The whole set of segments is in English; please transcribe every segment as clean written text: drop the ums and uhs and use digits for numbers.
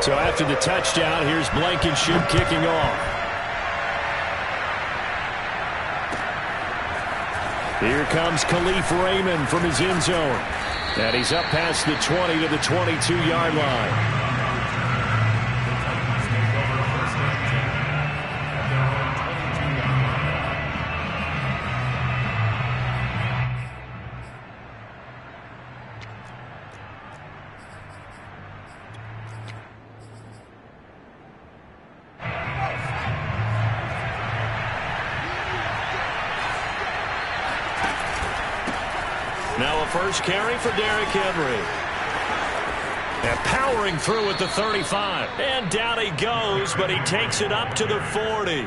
So after the touchdown, here's Blankenship kicking off. Here comes Khalif Raymond from his end zone. And he's up past the 20 to the 22-yard line. Now a first carry for Derrick Henry. And powering through at the 35. And down he goes, but he takes it up to the 40.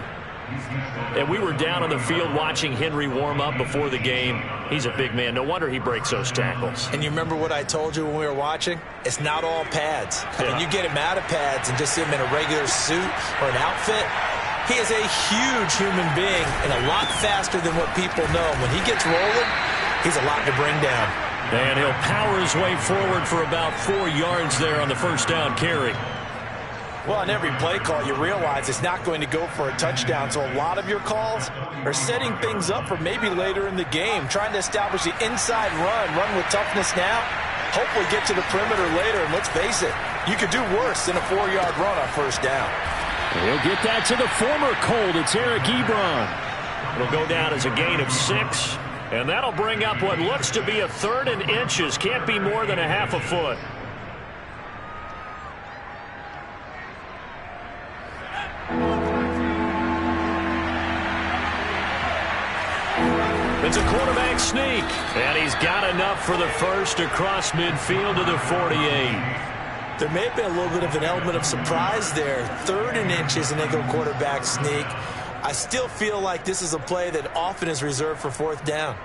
And we were down on the field watching Henry warm up before the game. He's a big man. No wonder he breaks those tackles. And you remember what I told you when we were watching? It's not all pads. Yeah. When you get him out of pads and just see him in a regular suit or an outfit, he is a huge human being and a lot faster than what people know. When he gets rolling, he's a lot to bring down. And he'll power his way forward for about 4 yards there on the first down carry. Well, on every play call, you realize it's not going to go for a touchdown. So a lot of your calls are setting things up for maybe later in the game, trying to establish the inside run with toughness now, hopefully get to the perimeter later. And let's face it, you could do worse than a 4-yard run on first down. He'll get that to the former Colt. It's Eric Ebron. It'll go down as a gain of 6. And that'll bring up what looks to be a 3rd and inches. Can't be more than a half a foot. It's a quarterback sneak. And he's got enough for the first across midfield to the 48. There may have been a little bit of an element of surprise there. 3rd and inches and they go quarterback sneak. I still feel like this is a play that often is reserved for 4th down.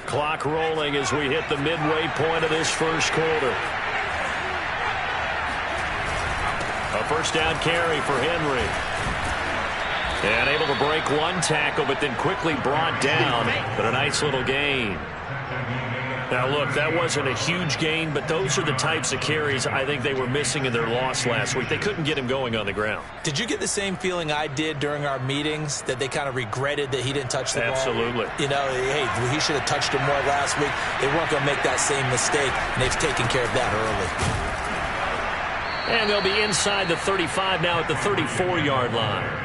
Clock rolling as we hit the midway point of this first quarter. A first down carry for Henry. And able to break one tackle, but then quickly brought down. But a nice little gain. Now, look, that wasn't a huge gain, but those are the types of carries I think they were missing in their loss last week. They couldn't get him going on the ground. Did you get the same feeling I did during our meetings, that they kind of regretted that he didn't touch the ball? Absolutely. You know, hey, he should have touched him more last week. They weren't going to make that same mistake, and they've taken care of that early. And they'll be inside the 35 now at the 34-yard line.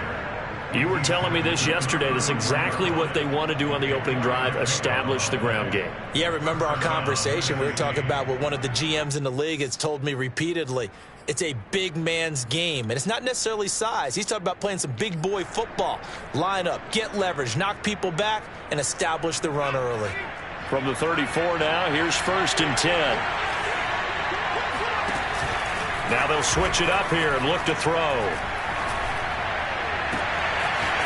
You were telling me this yesterday. That's exactly what they want to do on the opening drive, establish the ground game. Yeah, remember our conversation? We were talking about what one of the GMs in the league has told me repeatedly. It's a big man's game, and it's not necessarily size. He's talking about playing some big boy football. Line up, get leverage, knock people back, and establish the run early. From the 34 now, here's 1st and 10. Now they'll switch it up here and look to throw.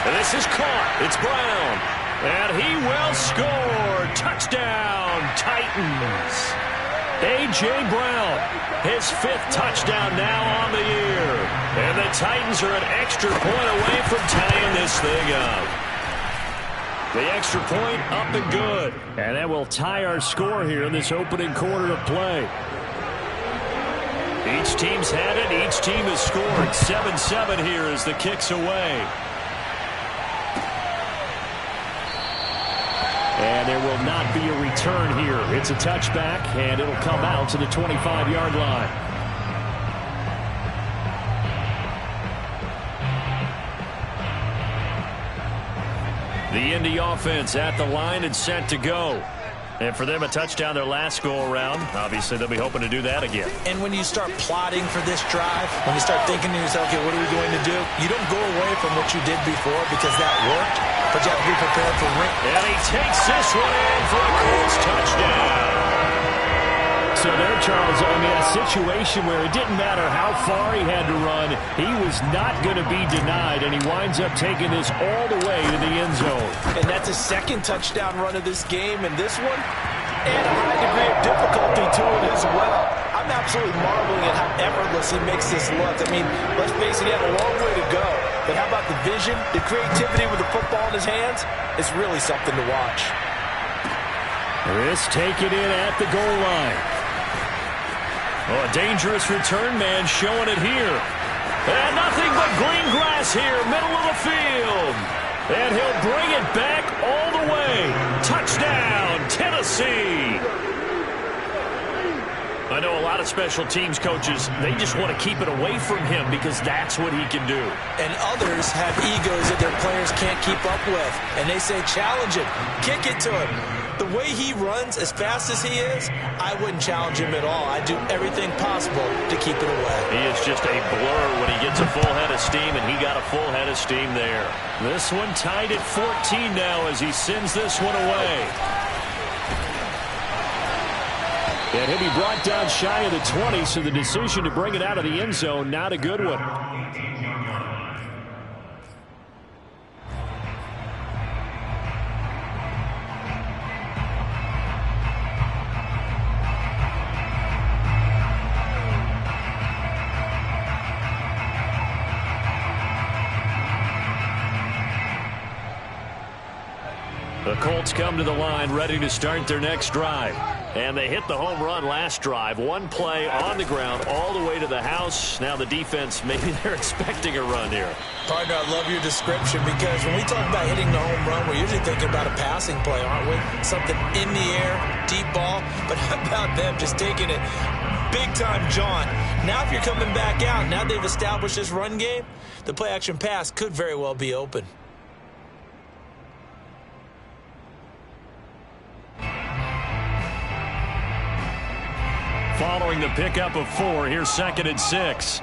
And this is caught. It's Brown. And he will score. Touchdown, Titans. A.J. Brown, his 5th touchdown now on the year. And the Titans are an extra point away from tying this thing up. The extra point up and good. And that will tie our score here in this opening quarter of play. Each team's had it. Each team has scored. 7-7 here as the kick's away. And there will not be a return here. It's a touchback, and it'll come out to the 25-yard line. The Indy offense at the line and set to go. And for them, a touchdown their last go-around. Obviously, they'll be hoping to do that again. And when you start plotting for this drive, when you start thinking to yourself, okay, what are we going to do? You don't go away from what you did before because that worked, but you have to be prepared for ring. And he takes this one in for a Colts touchdown. So there, Charles, I mean, a situation where it didn't matter how far he had to run, he was not going to be denied, and he winds up taking this all the way to the end zone. And that's a 2nd touchdown run of this game, and this one, and a high degree of difficulty to it as well. I'm absolutely marveling at how effortless he makes this look. I mean, let's face it, he had a long way to go. But how about the vision, the creativity with the football in his hands? It's really something to watch. This taken in at the goal line. Oh, a dangerous return man showing it here. And nothing but green grass here, middle of the field. And he'll bring it back all the way. Touchdown, Tennessee. I know a lot of special teams coaches, they just want to keep it away from him because that's what he can do. And others have egos that their players can't keep up with. And they say, challenge him, kick it to him. The way he runs as fast as he is, I wouldn't challenge him at all. I'd do everything possible to keep it away. He is just a blur when he gets a full head of steam, and he got a full head of steam there. This one tied at 14 now as he sends this one away. And he'll be brought down shy of the 20, so the decision to bring it out of the end zone, not a good one. The Colts come to the line ready to start their next drive. And they hit the home run last drive. One play on the ground all the way to the house. Now the defense, maybe they're expecting a run here. Partner, I love your description because when we talk about hitting the home run, we're usually thinking about a passing play, aren't we? Something in the air, deep ball. But how about them just taking it big time, John? Now if you're coming back out, now they've established this run game, the play-action pass could very well be open. Following the pickup of 4, here's 2nd and 6.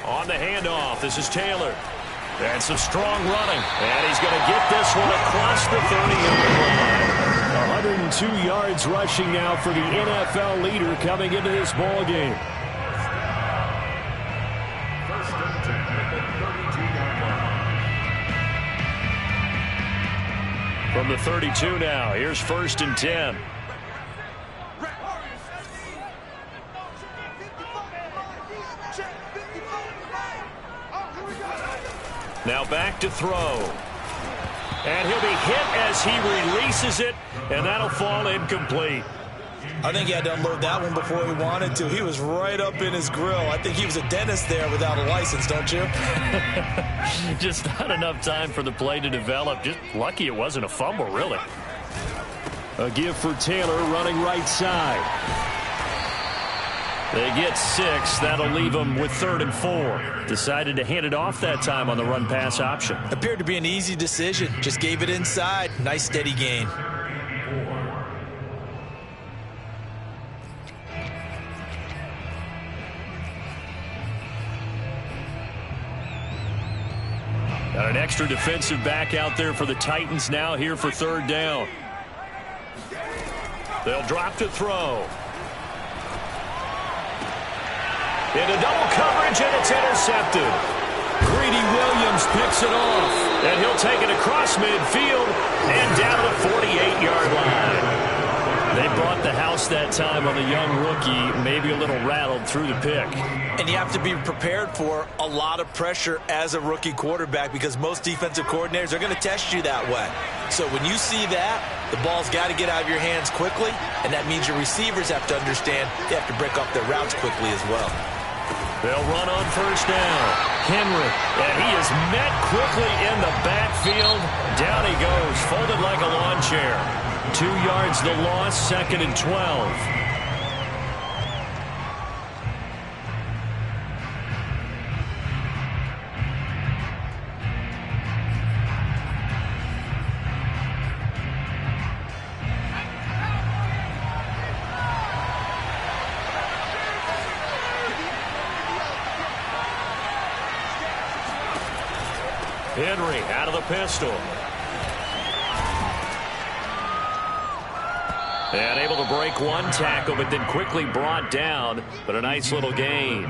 On the handoff, this is Taylor. And some strong running. And he's going to get this one across the 30-yard line. 102 yards rushing now for the NFL leader coming into this ball game. From the 32 now, here's 1st and 10. Now back to throw. And he'll be hit as he releases it, and that'll fall incomplete. I think he had to unload that one before he wanted to. He was right up in his grill. I think he was a dentist there without a license, don't you? Just not enough time for the play to develop. Just lucky it wasn't a fumble, really. A give for Taylor running right side. They get 6. That'll leave them with 3rd and 4. Decided to hand it off that time on the run-pass option. Appeared to be an easy decision. Just gave it inside. Nice steady gain. Got an extra defensive back out there for the Titans now here for 3rd down. They'll drop to throw. Into double coverage, and it's intercepted. Greedy Williams picks it off, and he'll take it across midfield and down to the 48-yard line. They brought the house that time on the young rookie, maybe a little rattled through the pick. And you have to be prepared for a lot of pressure as a rookie quarterback because most defensive coordinators are going to test you that way. So when you see that, the ball's got to get out of your hands quickly, and that means your receivers have to understand they have to break off their routes quickly as well. They'll run on 1st down. Henry, and he is met quickly in the backfield. Down he goes, folded like a lawn chair. 2 yards the loss, 2nd and 12. Henry out of the pistol. And able to break one tackle, but then quickly brought down. But a nice little gain.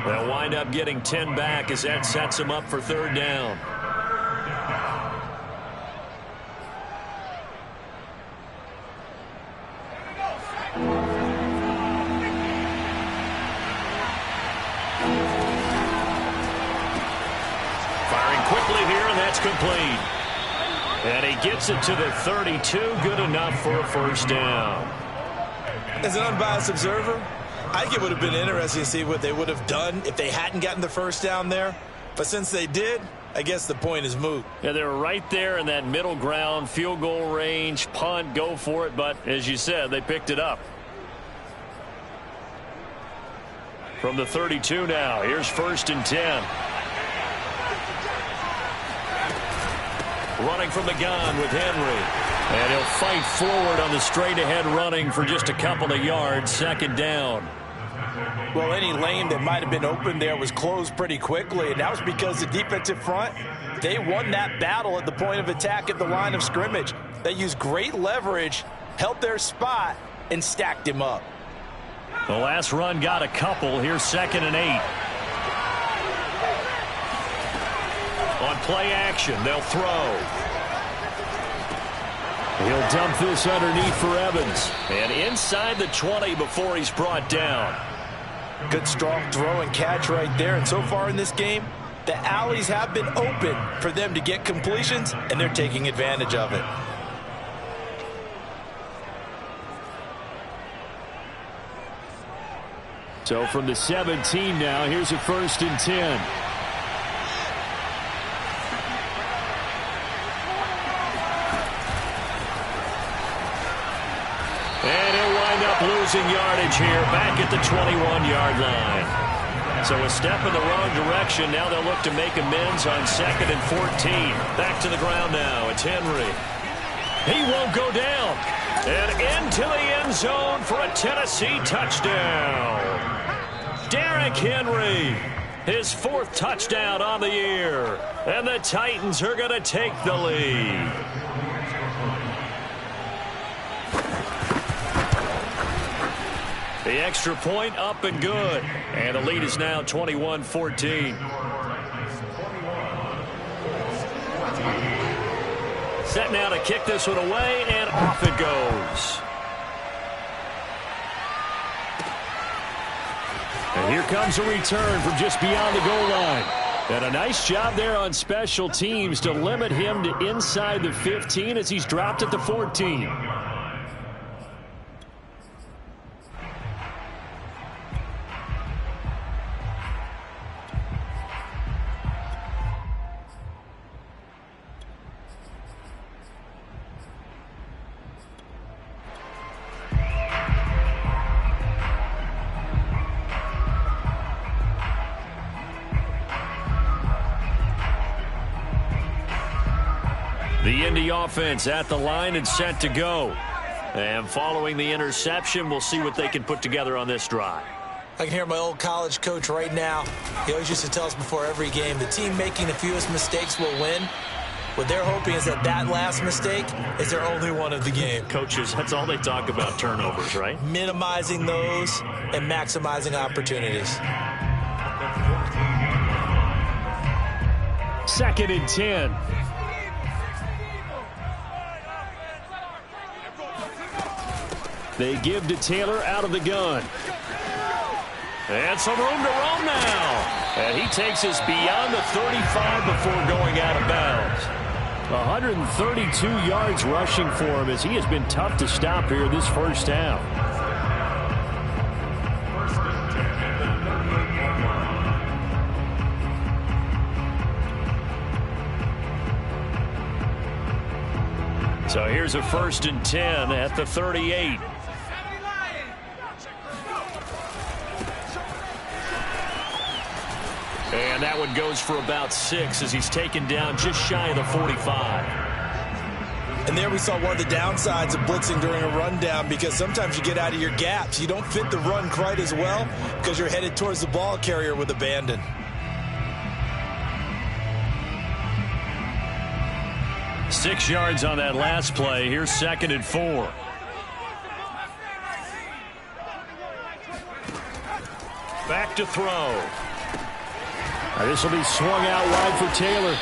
They'll wind up getting 10 back as that sets them up for 3rd down. Firing quickly here, and that's complete. And he gets it to the 32. Good enough for a first down. As an unbiased observer, I think it would have been interesting to see what they would have done if they hadn't gotten the first down there. But since they did, I guess the point is moot. Yeah, they were right there in that middle ground, field goal range, punt, go for it. But as you said, they picked it up. From the 32 now, here's 1st and 10. Running from the gun with Henry. And he'll fight forward on the straight-ahead running for just a couple of yards. 2nd down. Well, any lane that might have been open there was closed pretty quickly, and that was because the defensive front, they won that battle at the point of attack at the line of scrimmage. They used great leverage, held their spot, and stacked him up. The last run got a couple. Here's 2nd and 8. On play action, they'll throw. He'll dump this underneath for Evans. And inside the 20 before he's brought down. Good strong throw and catch right there. And so far in this game, the alleys have been open for them to get completions, and they're taking advantage of it. So from the 17 now, here's a 1st and 10. And he'll wind up losing yardage here back at the 21-yard line. So a step in the wrong direction. Now they'll look to make amends on 2nd and 14. Back to the ground now. It's Henry. He won't go down. And into the end zone for a Tennessee touchdown. Derrick Henry, his 4th touchdown on the year. And the Titans are going to take the lead. The extra point up and good. And the lead is now 21-14. Set now to kick this one away, and off it goes. And here comes a return from just beyond the goal line. And a nice job there on special teams to limit him to inside the 15 as he's dropped at the 14. The Indy offense at the line and set to go. And following the interception, we'll see what they can put together on this drive. I can hear my old college coach right now. He always used to tell us before every game, the team making the fewest mistakes will win. What they're hoping is that that last mistake is their only one of the game. Coaches, that's all they talk about, turnovers, right? Minimizing those and maximizing opportunities. 2nd and 10. They give to Taylor out of the gun. And some room to roam now. And he takes us beyond the 35 before going out of bounds. 132 yards rushing for him as he has been tough to stop here this first half. So here's a 1st and 10 at the 38. And that one goes for about 6 as he's taken down just shy of the 45. And there we saw one of the downsides of blitzing during a rundown, because sometimes you get out of your gaps. You don't fit the run quite as well because you're headed towards the ball carrier with abandon. Six yards on that last play. Here's 2nd and 4. Back to throw. This will be swung out wide for Taylor.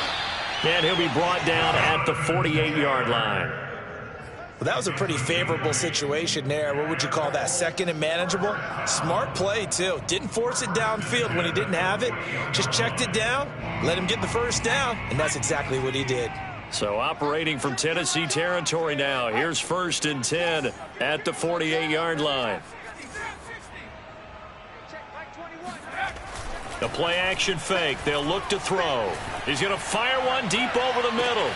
And he'll be brought down at the 48-yard line. Well, that was a pretty favorable situation there. What would you call that? 2nd and manageable? Smart play, too. Didn't force it downfield when he didn't have it. Just checked it down, let him get the first down, and that's exactly what he did. So operating from Tennessee territory now. Here's 1st and 10 at the 48-yard line. The play action fake. They'll look to throw. He's going to fire one deep over the middle.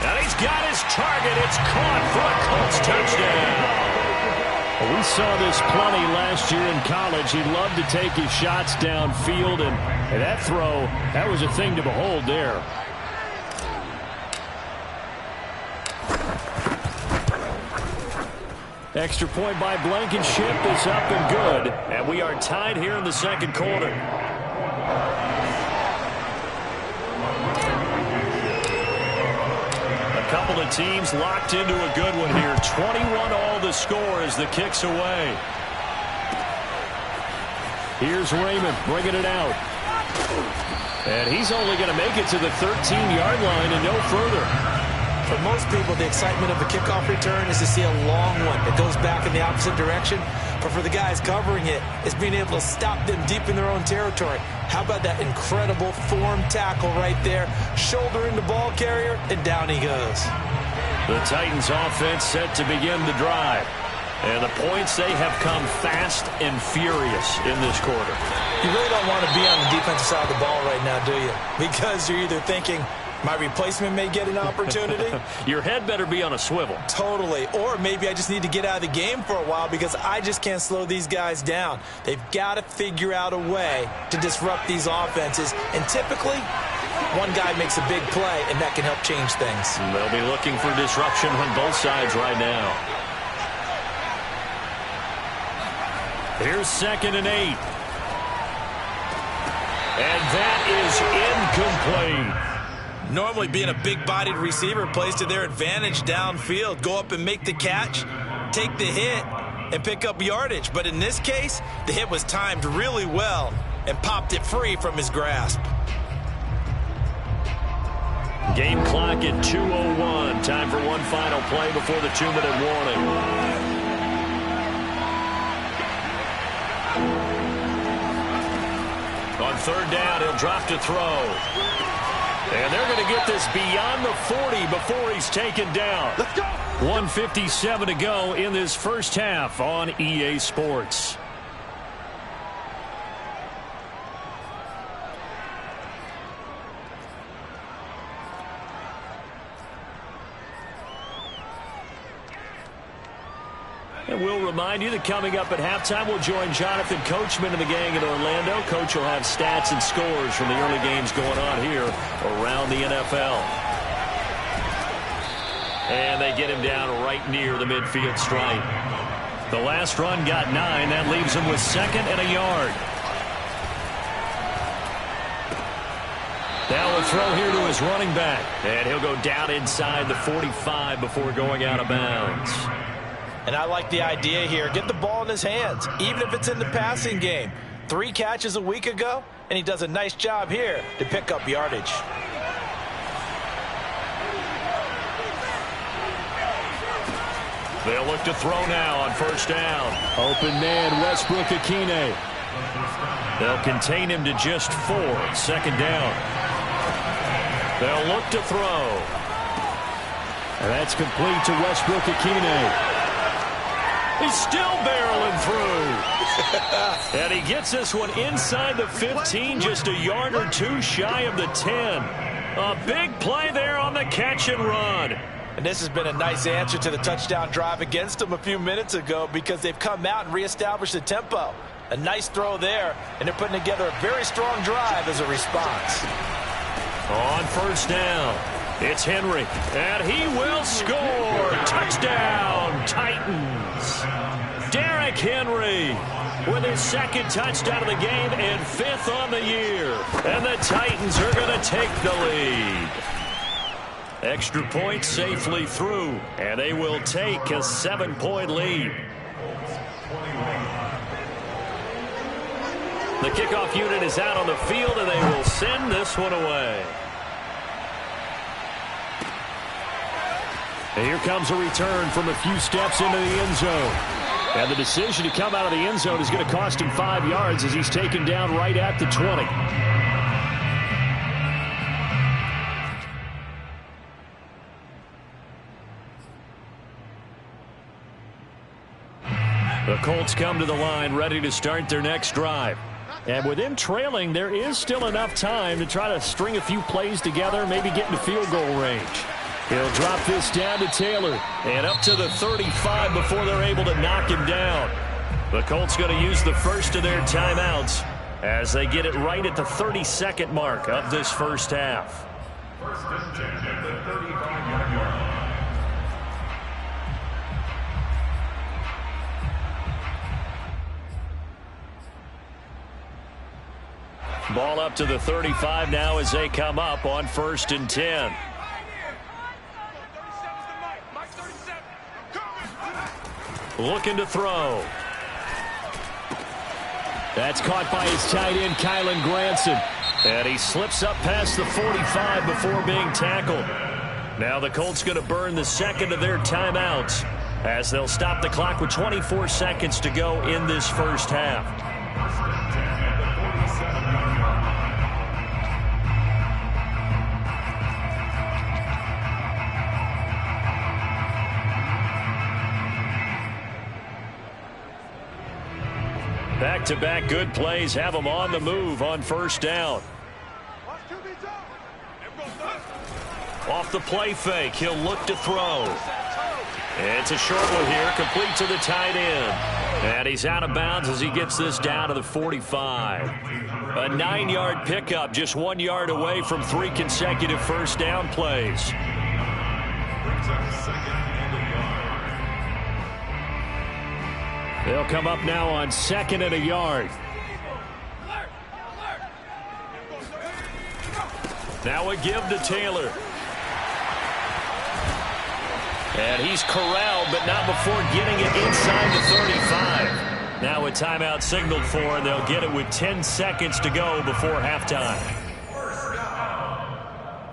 And he's got his target. It's caught for a Colts touchdown. Well, we saw this plenty last year in college. He loved to take his shots downfield, and that throw, that was a thing to behold there. Extra point by Blankenship is up and good, and we are tied here in the second quarter. A couple of teams locked into a good one here. 21-all the score as the kick's away. Here's Raymond bringing it out. And he's only going to make it to the 13-yard line and no further. For most people, the excitement of the kickoff return is to see a long one that goes back in the opposite direction. But for the guys covering it, it's being able to stop them deep in their own territory. How about that incredible form tackle right there? Shoulder in the ball carrier, and down he goes. The Titans offense set to begin the drive. And the points, they have come fast and furious in this quarter. You really don't want to be on the defensive side of the ball right now, do you? Because you're either thinking, my replacement may get an opportunity. Your head better be on a swivel. Totally. Or maybe I just need to get out of the game for a while because I just can't slow these guys down. They've got to figure out a way to disrupt these offenses. And typically, one guy makes a big play, and that can help change things. They'll be looking for disruption on both sides right now. Here's 2nd and 8. And that is incomplete. Normally being a big-bodied receiver plays to their advantage downfield. Go up and make the catch, take the hit, and pick up yardage. But in this case, the hit was timed really well and popped it free from his grasp. Game clock at 2:01. Time for one final play before the 2-minute warning. On 3rd down, he'll drop to throw. And they're going to get this beyond the 40 before he's taken down. Let's go. 1:57 to go in this first half on EA Sports. And we'll remind you that coming up at halftime, we'll join Jonathan Coachman and the gang in Orlando. Coach will have stats and scores from the early games going on here around the NFL. And they get him down right near the midfield stripe. The last run got 9. That leaves him with 2nd and a yard. Now a throw here to his running back. And he'll go down inside the 45 before going out of bounds. And I like the idea here. Get the ball in his hands, even if it's in the passing game. 3 catches a week ago, and he does a nice job here to pick up yardage. They'll look to throw now on 1st down. Open man, Westbrook-Ikhine. They'll contain him to just 4. 2nd down. They'll look to throw. And that's complete to Westbrook-Ikhine. He's still barreling through. And he gets this one inside the 15, just a yard or 2 shy of the 10. A big play there on the catch and run. And this has been a nice answer to the touchdown drive against them a few minutes ago because they've come out and reestablished the tempo. A nice throw there, and they're putting together a very strong drive as a response. On 1st down, it's Henry, and he will score. Touchdown, Titans. Derrick Henry with his 2nd touchdown of the game and 5th on the year. And the Titans are going to take the lead. Extra point safely through, and they will take a 7-point lead. The kickoff unit is out on the field, and they will send this one away. And here comes a return from a few steps into the end zone. And the decision to come out of the end zone is going to cost him 5 yards as he's taken down right at the 20. The Colts come to the line ready to start their next drive. And with them trailing, there is still enough time to try to string a few plays together, maybe get into field goal range. He'll drop this down to Taylor and up to the 35 before they're able to knock him down. The Colts going to use the first of their timeouts as they get it right at the 32nd mark of this first half. First and 10 at the 35-yard line. Ball up to the 35 now as they come up on 1st and 10. Looking to throw. That's caught by his tight end, Kylen Granson. And he slips up past the 45 before being tackled. Now the Colts going to burn the second of their timeouts as they'll stop the clock with 24 seconds to go in this first half. Back-to-back good plays have them on the move on first down. Off the play fake, he'll look to throw. It's a short one here, complete to the tight end. And he's out of bounds as he gets this down to the 45. A 9-yard pickup, just 1 yard away from 3 consecutive first down plays. They'll come up now on 2nd and a yard. Now a give to Taylor. And he's corralled, but not before getting it inside the 35. Now a timeout signaled for, and they'll get it with 10 seconds to go before halftime.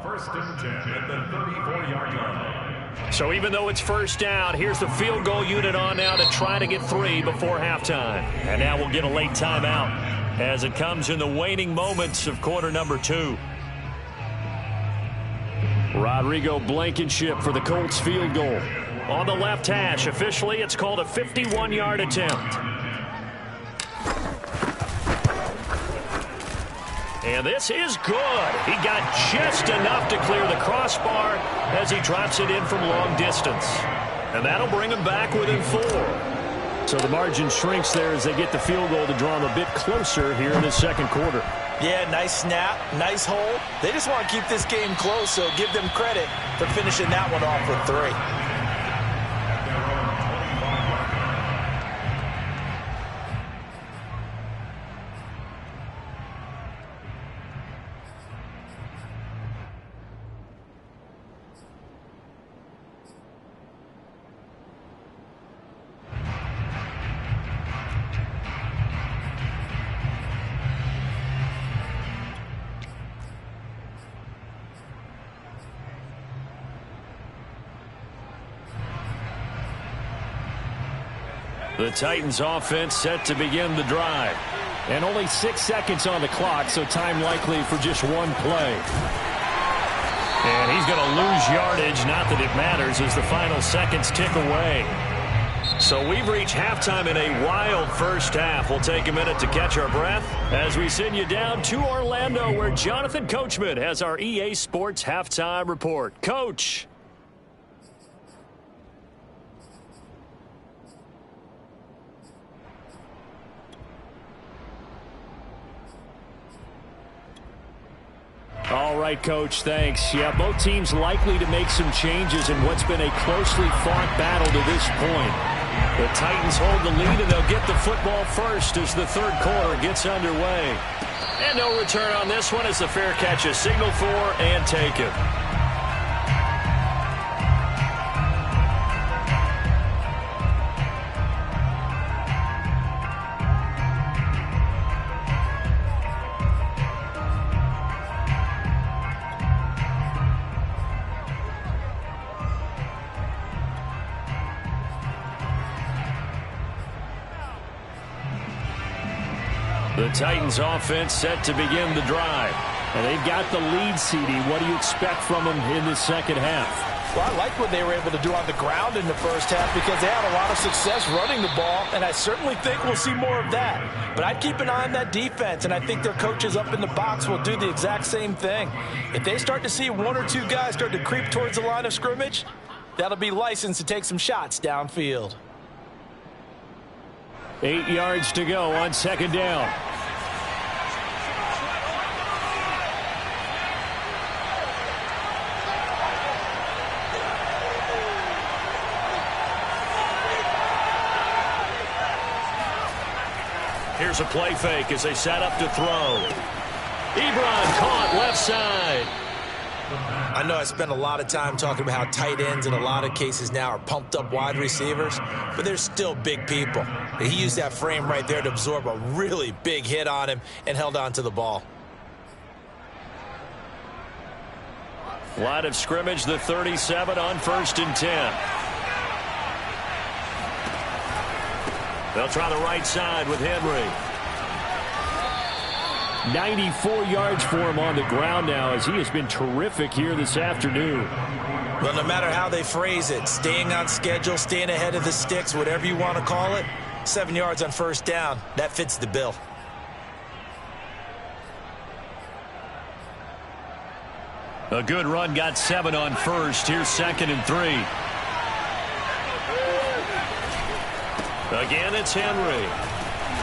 First and 10 at the 34-yard line. So even though it's first down, here's the field goal unit on now to try to get 3 before halftime. And now we'll get a late timeout as it comes in the waning moments of quarter number 2. Rodrigo Blankenship for the Colts field goal. On the left hash, officially it's called a 51-yard attempt. And this is good. He got just enough to clear the crossbar as he drops it in from long distance. And that'll bring him back within 4. So the margin shrinks there as they get the field goal to draw them a bit closer here in the second quarter. Yeah, nice snap, nice hold. They just want to keep this game close, so give them credit for finishing that one off with 3. The Titans offense set to begin the drive. And only 6 seconds on the clock, so time likely for just 1 play. And he's going to lose yardage, not that it matters, as the final seconds tick away. So we've reached halftime in a wild first half. We'll take a minute to catch our breath as we send you down to Orlando, where Jonathan Coachman has our EA Sports halftime report. Coach. All right, Coach, thanks. Yeah, both teams likely to make some changes in what's been a closely fought battle to this point. The Titans hold the lead, and they'll get the football first as the third quarter gets underway. And no return on this one as the fair catch is signaled for and taken. The Titans offense set to begin the drive. And they've got the lead, CD. What do you expect from them in the second half? Well, I like what they were able to do on the ground in the first half because they had a lot of success running the ball, and I certainly think we'll see more of that. But I'd keep an eye on that defense, and I think their coaches up in the box will do the exact same thing. If they start to see one or two guys start to creep towards the line of scrimmage, that'll be licensed to take some shots downfield. 8 yards to go on second down. Here's a play fake as they set up to throw. Ebron caught left side. I know I spent a lot of time talking about how tight ends in a lot of cases now are pumped up wide receivers, but they're still big people. He used that frame right there to absorb a really big hit on him and held on to the ball. Line of scrimmage, the 37 on 1st and 10. They'll try the right side with Henry. 94 yards for him on the ground now as he has been terrific here this afternoon. Well, no matter how they phrase it, staying on schedule, staying ahead of the sticks, whatever you want to call it, 7 yards on 1st down, that fits the bill. A good run got 7 on 1st. Here's 2nd and 3. Again, it's Henry.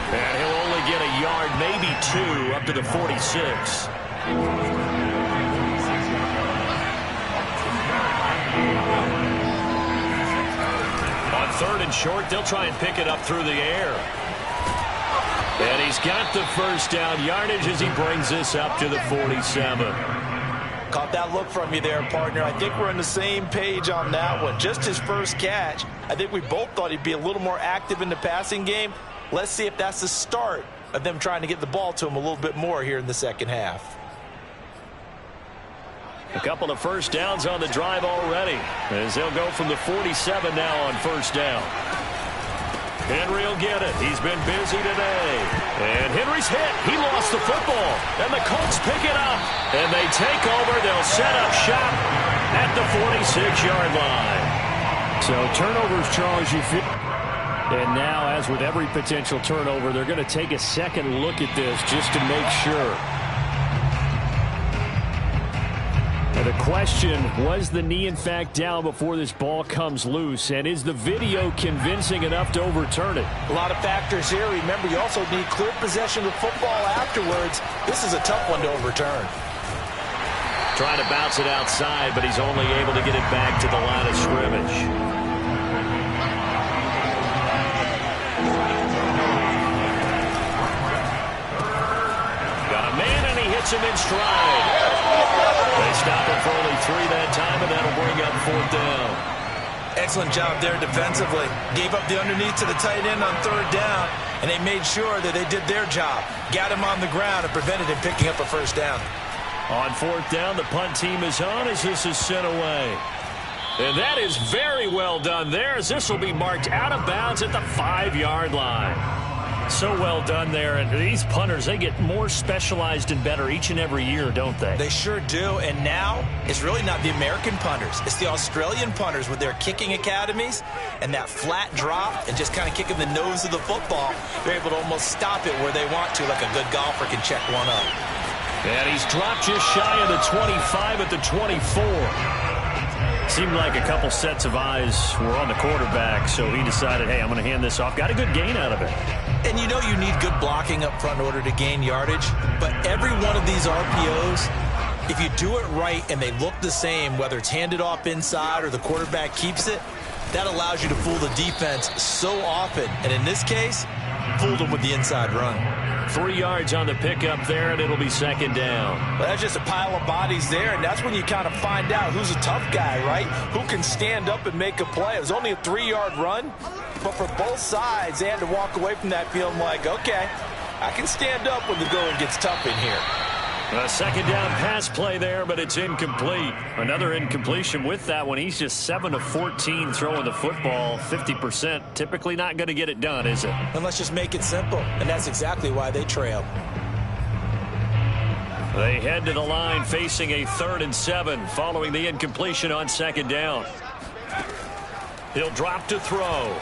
And he'll only get a yard, maybe 2, up to the 46. On 3rd and short, they'll try and pick it up through the air. And he's got the 1st down yardage as he brings this up to the 47. Caught that look from you there, partner. I think we're on the same page on that one. Just his first catch. I think we both thought he'd be a little more active in the passing game. Let's see if that's the start of them trying to get the ball to him a little bit more here in the second half. A couple of 1st downs on the drive already as they'll go from the 47 now on 1st down. Henry will get it. He's been busy today. And Henry's hit. He lost the football. And the Colts pick it up. And they take over. They'll set up shop at the 46-yard line. So turnovers, Charles, you feel. And now, as with every potential turnover, they're going to take a second look at this just to make sure. The question, was the knee in fact down before this ball comes loose? And is the video convincing enough to overturn it? A lot of factors here. Remember, you also need clear possession of the football afterwards. This is a tough one to overturn. Trying to bounce it outside, but he's only able to get it back to the line of scrimmage. Got a man, and he hits him in stride. They stop him for only 3 that time, and that'll bring up 4th down. Excellent job there defensively. Gave up the underneath to the tight end on 3rd down, and they made sure that they did their job. Got him on the ground and prevented him picking up a 1st down. On 4th down, the punt team is on as this is sent away. And that is very well done there as this will be marked out of bounds at the 5-yard line. So well done there. And these punters, they get more specialized and better each and every year, don't they? They sure do. And now it's really not the American punters. It's the Australian punters with their kicking academies and that flat drop and just kind of kicking the nose of the football. They're able to almost stop it where they want to, like a good golfer can check one up. And he's dropped just shy of the 25 at the 24. Seemed like a couple sets of eyes were on the quarterback, so he decided, hey, I'm going to hand this off. Got a good gain out of it. And you know you need good blocking up front in order to gain yardage, but every one of these RPOs, if you do it right and they look the same, whether it's handed off inside or the quarterback keeps it, that allows you to fool the defense so often. And in this case, fooled them with the inside run. 3 yards on the pickup there, and it'll be 2nd down. Well, that's just a pile of bodies there, and that's when you kind of find out who's a tough guy, right? Who can stand up and make a play. It was only a 3-yard run, but for both sides, they had to walk away from that feeling like, okay, I can stand up when the going gets tough in here. A 2nd down pass play there, but it's incomplete. Another incompletion with that one. He's just 7 of 14 throwing the football, 50%. Typically not going to get it done, is it? And let's just make it simple, and that's exactly why they trail. They head to the line facing a 3rd and 7 following the incompletion on 2nd down. He'll drop to throw.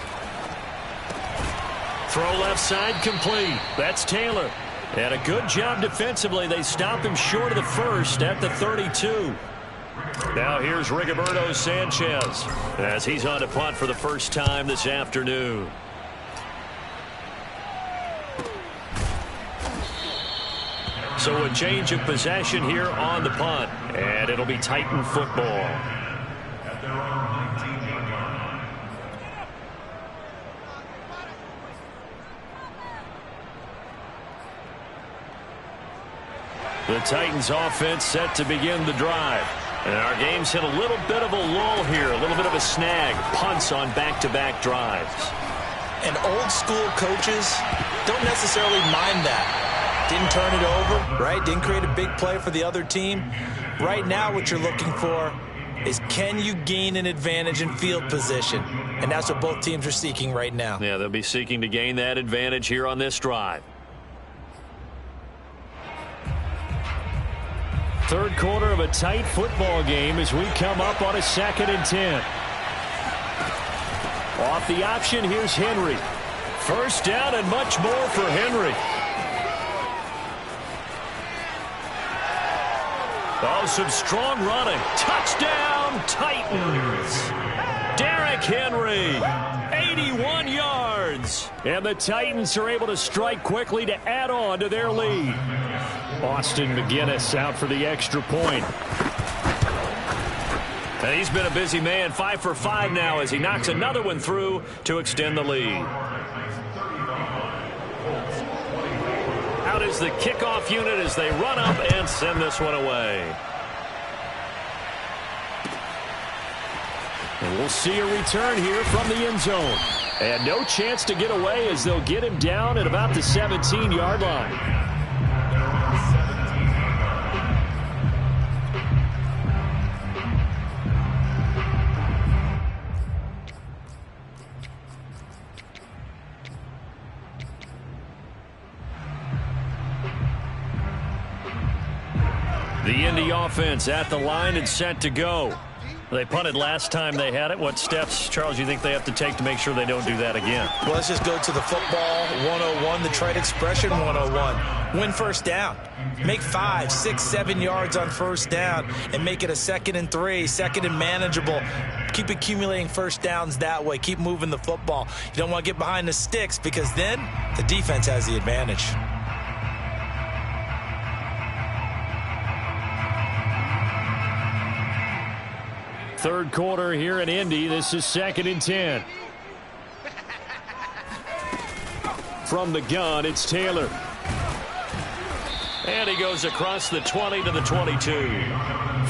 Throw left side complete. That's Taylor. And a good job defensively. They stop him short of the first at the 32. Now here's Rigoberto Sanchez as he's on to punt for the first time this afternoon. So a change of possession here on the punt, and it'll be Titan football. The Titans offense set to begin the drive. And our game's hit a little bit of a lull here, a little bit of a snag. Punts on back-to-back drives. And old school coaches don't necessarily mind that. Didn't turn it over, right? Didn't create a big play for the other team. Right now what you're looking for is, can you gain an advantage in field position? And that's what both teams are seeking right now. Yeah, they'll be seeking to gain that advantage here on this drive. Third quarter of a tight football game as we come up on a 2nd and 10. Off the option, here's Henry. First down and much more for Henry. Oh, some strong running. Touchdown, Titans. Derrick Henry, 81 yards. And the Titans are able to strike quickly to add on to their lead. Austin McGinnis out for the extra point. And he's been a busy man, 5 for 5 now as he knocks another one through to extend the lead. Out is the kickoff unit as they run up and send this one away. And we'll see a return here from the end zone. And no chance to get away as they'll get him down at about the 17-yard line. The Indy offense at the line and set to go. They punted last time they had it. What steps, Charles, you think they have to take to make sure they don't do that again? Well, let's just go to the football 101, the trade expression 101. Win first down. Make 5, 6, 7 yards on first down and make it a 2nd and 3, 2nd and manageable. Keep accumulating first downs that way. Keep moving the football. You don't want to get behind the sticks because then the defense has the advantage. Third quarter here in Indy. This is 2nd and 10. From the gun, it's Taylor. And he goes across the 20 to the 22.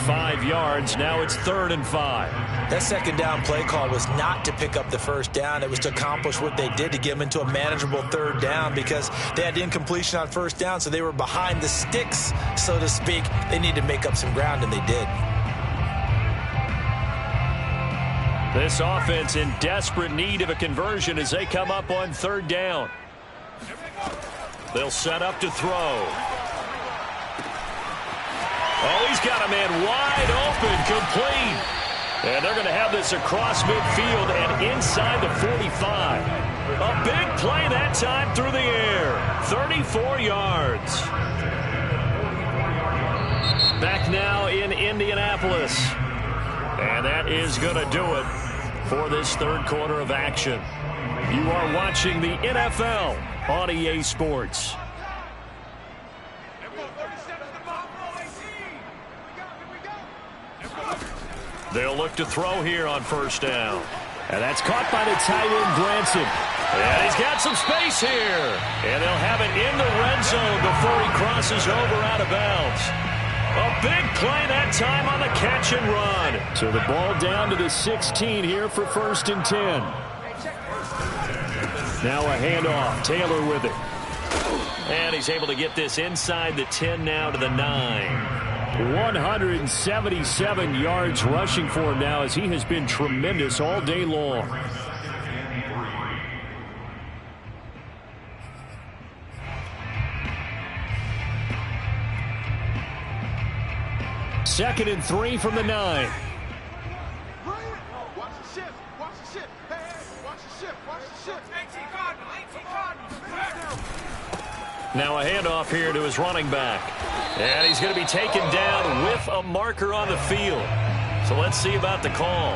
5 yards. Now it's 3rd and 5. That 2nd down play call was not to pick up the first down. It was to accomplish what they did, to get them into a manageable 3rd down because they had incompletion on first down, so they were behind the sticks, so to speak. They needed to make up some ground, and they did. This offense in desperate need of a conversion as they come up on 3rd down. They'll set up to throw. Oh, he's got a man wide open, complete. And they're going to have this across midfield and inside the 45. A big play that time through the air. 34 yards. Back now in Indianapolis. And that is going to do it for this third quarter of action. You are watching the NFL on EA Sports. They'll look to throw here on first down. And that's caught by the tight end, Granson. And he's got some space here. And they'll have it in the red zone before he crosses over out of bounds. A big play that time on the catch and run. So the ball down to the 16 here for 1st and 10. Now a handoff. Taylor with it. And he's able to get this inside the 10 now to the 9. 177 yards rushing for him now as he has been tremendous all day long. 2nd and 3 from the 9. Watch the shift. Watch the shift. Hey, watch the shift. Watch the shift. 18 Cardinals. Now a handoff here to his running back. And he's going to be taken down with a marker on the field. So let's see about the call.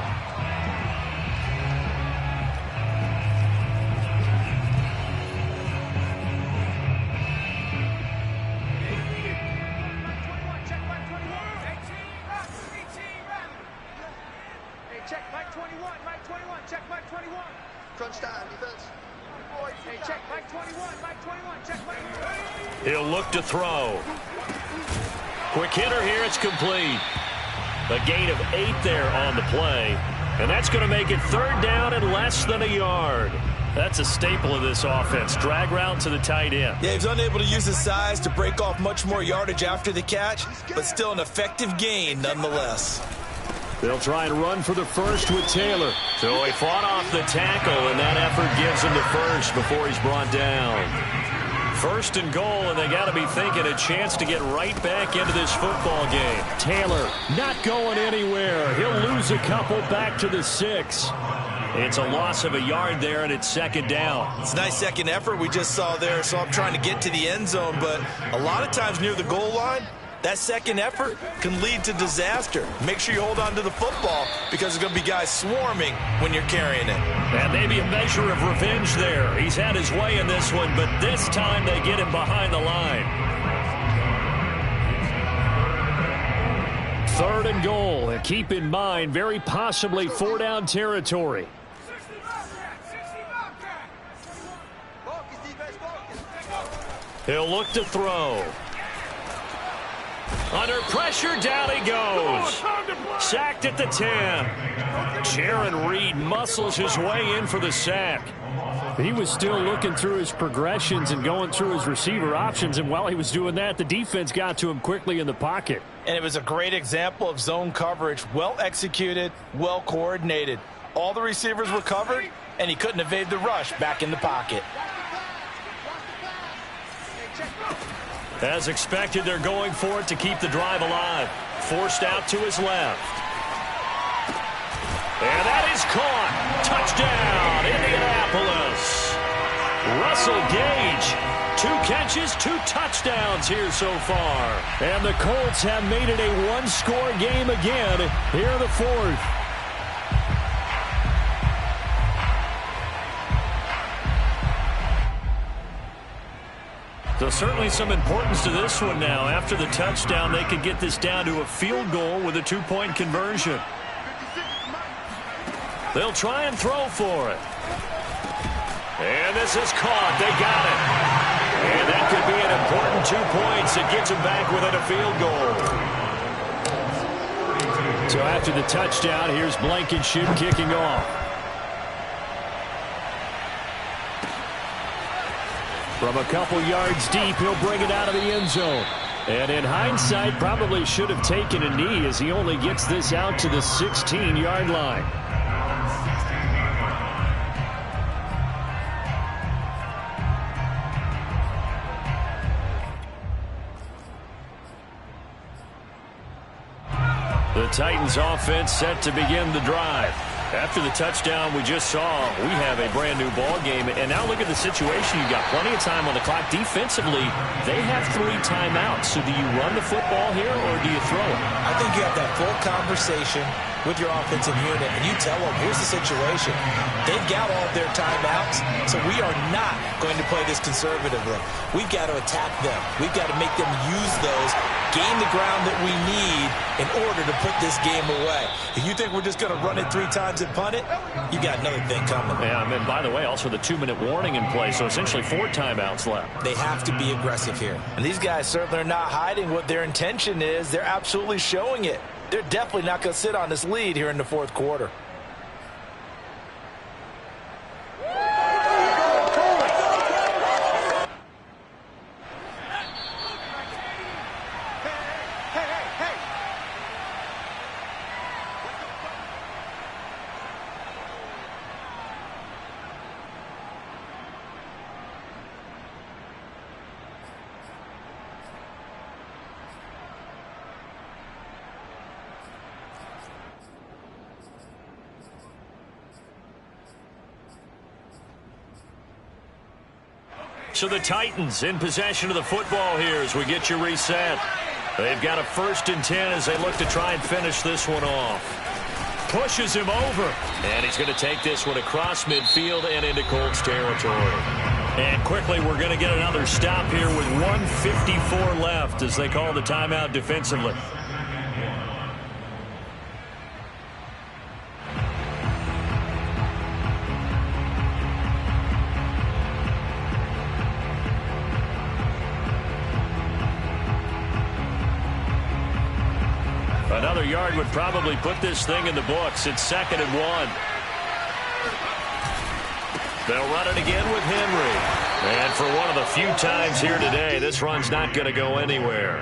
Check Mike 21, Mike 21, check Mike 21. Crunch time, defense. Hey, check Mike 21, Mike 21, check Mike 21. He'll look to throw. Quick hitter here, it's complete. A gain of 8 there on the play. And that's going to make it 3rd down and less than a yard. That's a staple of this offense. Drag route to the tight end. Yeah, he's unable to use his size to break off much more yardage after the catch, but still an effective gain nonetheless. They'll try and run for the first with Taylor. So he fought off the tackle, and that effort gives him the first before he's brought down. 1st and goal, and they got to be thinking a chance to get right back into this football game. Taylor not going anywhere. He'll lose a couple back to the 6. It's a loss of a yard there, and it's 2nd down. It's a nice second effort we just saw there, so I'm trying to get to the end zone, but a lot of times near the goal line, that second effort can lead to disaster. Make sure you hold on to the football because there's going to be guys swarming when you're carrying it. And maybe a measure of revenge there. He's had his way in this one, but this time they get him behind the line. 3rd and goal. And keep in mind, very possibly 4-down territory. He'll look to throw. Under pressure, down he goes. Sacked at the 10. Jaron Reed muscles his way in for the sack. He was still looking through his progressions and going through his receiver options, and while he was doing that, the defense got to him quickly in the pocket. And it was a great example of zone coverage. Well executed, well coordinated. All the receivers were covered, and he couldn't evade the rush back in the pocket. As expected, they're going for it to keep the drive alive. Forced out to his left. And that is caught. Touchdown, Indianapolis. Russell Gage, 2 catches, 2 touchdowns here so far. And the Colts have made it a 1-score game again here in the 4th. So certainly some importance to this one now. After the touchdown, they could get this down to a field goal with a 2-point conversion. They'll try and throw for it. And this is caught. They got it. And that could be an important 2 points. It gets them back within a field goal. So after the touchdown, here's Blankenship kicking off. From a couple yards deep, he'll bring it out of the end zone. And in hindsight, probably should have taken a knee as he only gets this out to the 16-yard line. The Titans offense set to begin the drive. After the touchdown we just saw, we have a brand-new ball game. And now look at the situation. You've got plenty of time on the clock. Defensively, they have 3 timeouts. So do you run the football here or do you throw it? I think you have that full conversation with your offensive unit, and you tell them, here's the situation. They've got all of their timeouts, so we are not going to play this conservatively. We've got to attack them. We've got to make them use those, gain the ground that we need in order to put this game away. If you think we're just going to run it 3 times and punt it, you got another thing coming. Yeah, and by the way, also the 2-minute warning in play, so essentially 4 timeouts left. They have to be aggressive here. And these guys certainly are not hiding what their intention is. They're absolutely showing it. They're definitely not going to sit on this lead here in the 4th quarter. So the Titans in possession of the football here as we get you reset. They've got a 1st and 10 as they look to try and finish this one off. Pushes him over. And he's going to take this one across midfield and into Colts territory. And quickly we're going to get another stop here with 1:54 left as they call the timeout defensively. Another yard would probably put this thing in the books. It's 2nd and 1. They'll run it again with Henry. And for one of the few times here today, this run's not going to go anywhere.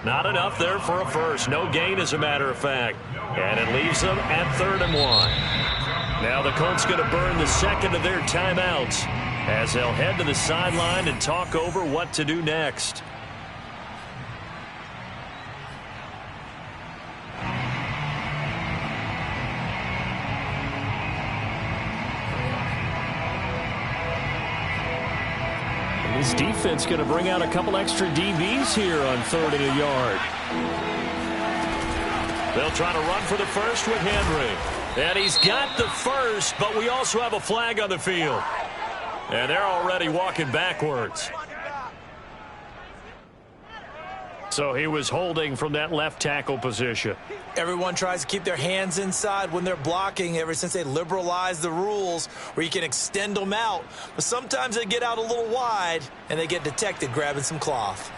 Not enough there for a first. No gain, as a matter of fact. And it leaves them at 3rd and 1. Now the Colts going to burn the 2nd of their timeouts as they'll head to the sideline and talk over what to do next. This defense going to bring out a couple extra DBs here on 3rd and a yard. They'll try to run for the first with Henry. And he's got the first, but we also have a flag on the field. And they're already walking backwards. So he was holding from that left tackle position. Everyone tries to keep their hands inside when they're blocking ever since they liberalized the rules where you can extend them out. But sometimes they get out a little wide and they get detected grabbing some cloth.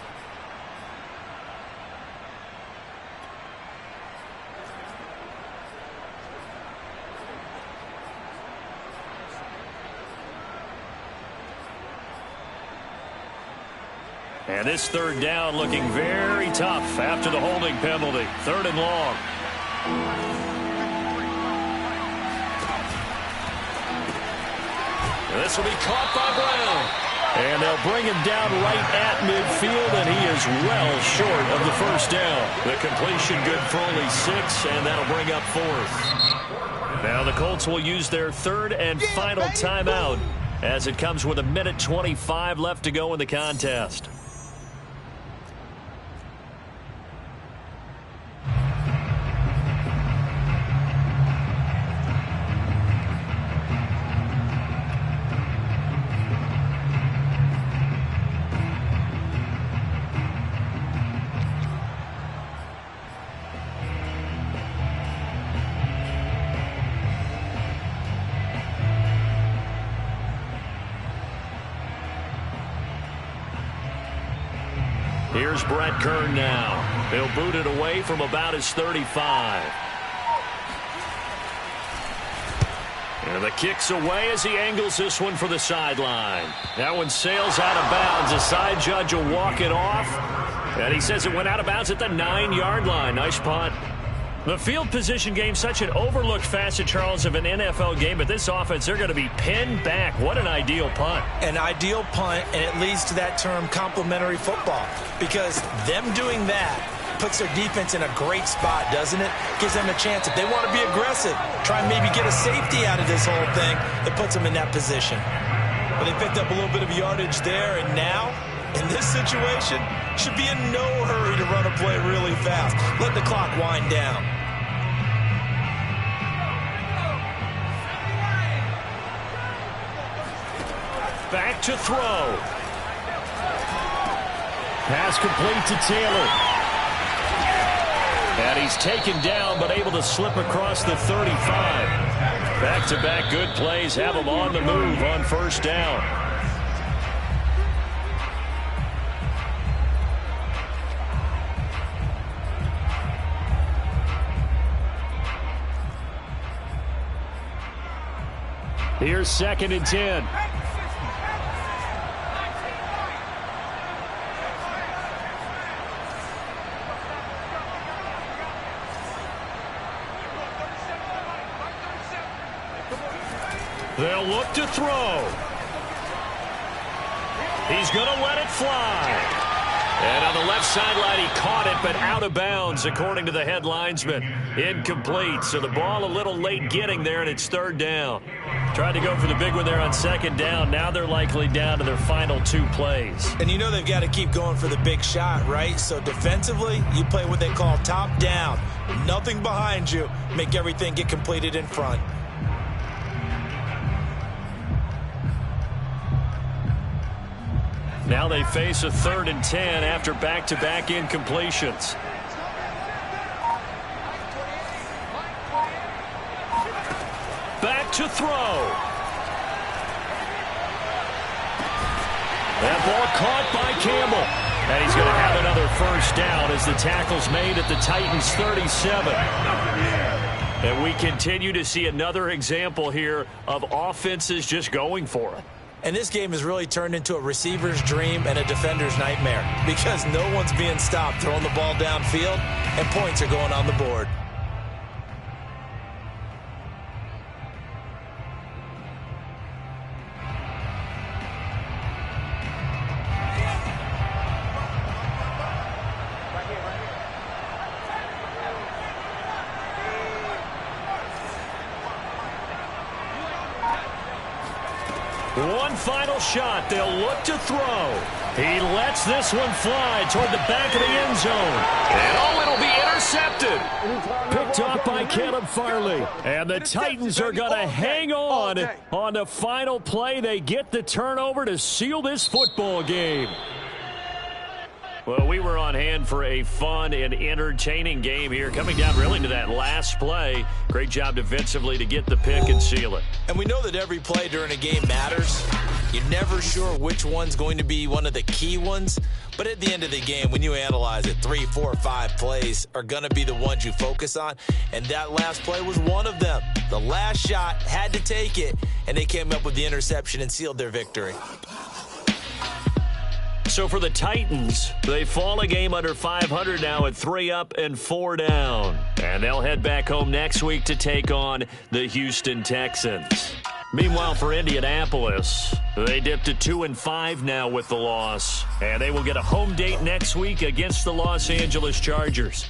And this 3rd down looking very tough after the holding penalty. 3rd and long. And this will be caught by Brown. And they'll bring him down right at midfield, and he is well short of the 1st down. The completion good for only 6, and that'll bring up 4th. Now the Colts will use their 3rd and final timeout as it comes with 1:25 left to go in the contest. Here's Brett Kern now. He'll boot it away from about his 35. And the kick's away as he angles this one for the sideline. That one sails out of bounds. The side judge will walk it off. And he says it went out of bounds at the 9-yard line. Nice punt. The field position game, such an overlooked facet, Charles, of an NFL game. But this offense, they're going to be pinned back. What an ideal punt. An ideal punt, and it leads to that term complementary football. Because them doing that puts their defense in a great spot, doesn't it? Gives them a chance. If they want to be aggressive, try and maybe get a safety out of this whole thing, it puts them in that position. But they picked up a little bit of yardage there, and now, in this situation, should be in no hurry to run a play really fast. Let the clock wind down. Back to throw. Pass complete to Taylor. And he's taken down, but able to slip across the 35. Back-to-back good plays have him on the move on 1st down. Here's 2nd and 10. They'll look to throw. He's going to let it fly. And on the left sideline, he caught it, but out of bounds, according to the head linesman. Incomplete, so the ball a little late getting there, and it's third down. Tried to go for the big one there on second down. Now they're likely down to their final 2 plays. And you know they've got to keep going for the big shot, right? So defensively, you play what they call top down. Nothing behind you. Make everything get completed in front. Now they face a 3rd and 10 after back-to-back incompletions. Back to throw. That ball caught by Campbell. And he's going to have another first down as the tackle's made at the Titans' 37. And we continue to see another example here of offenses just going for it. And this game has really turned into a receiver's dream and a defender's nightmare because no one's being stopped throwing the ball downfield, and points are going on the board. One final shot. They'll look to throw. He lets this one fly toward the back of the end zone. And it'll be intercepted. Picked off by Caleb Farley. And the Titans are going to hang on the final play. They get the turnover to seal this football game. Well, we were on hand for a fun and entertaining game here. Coming down really to that last play. Great job defensively to get the pick and seal it. And we know that every play during a game matters. You're never sure which one's going to be one of the key ones. But at the end of the game, when you analyze it, 3, 4, 5 plays are going to be the ones you focus on. And that last play was one of them. The last shot had to take it, and they came up with the interception and sealed their victory. So for the Titans, they fall a game under 500 now at 3 up and 4 down. And they'll head back home next week to take on the Houston Texans. Meanwhile, for Indianapolis, they dipped to 2-5 now with the loss. And they will get a home date next week against the Los Angeles Chargers.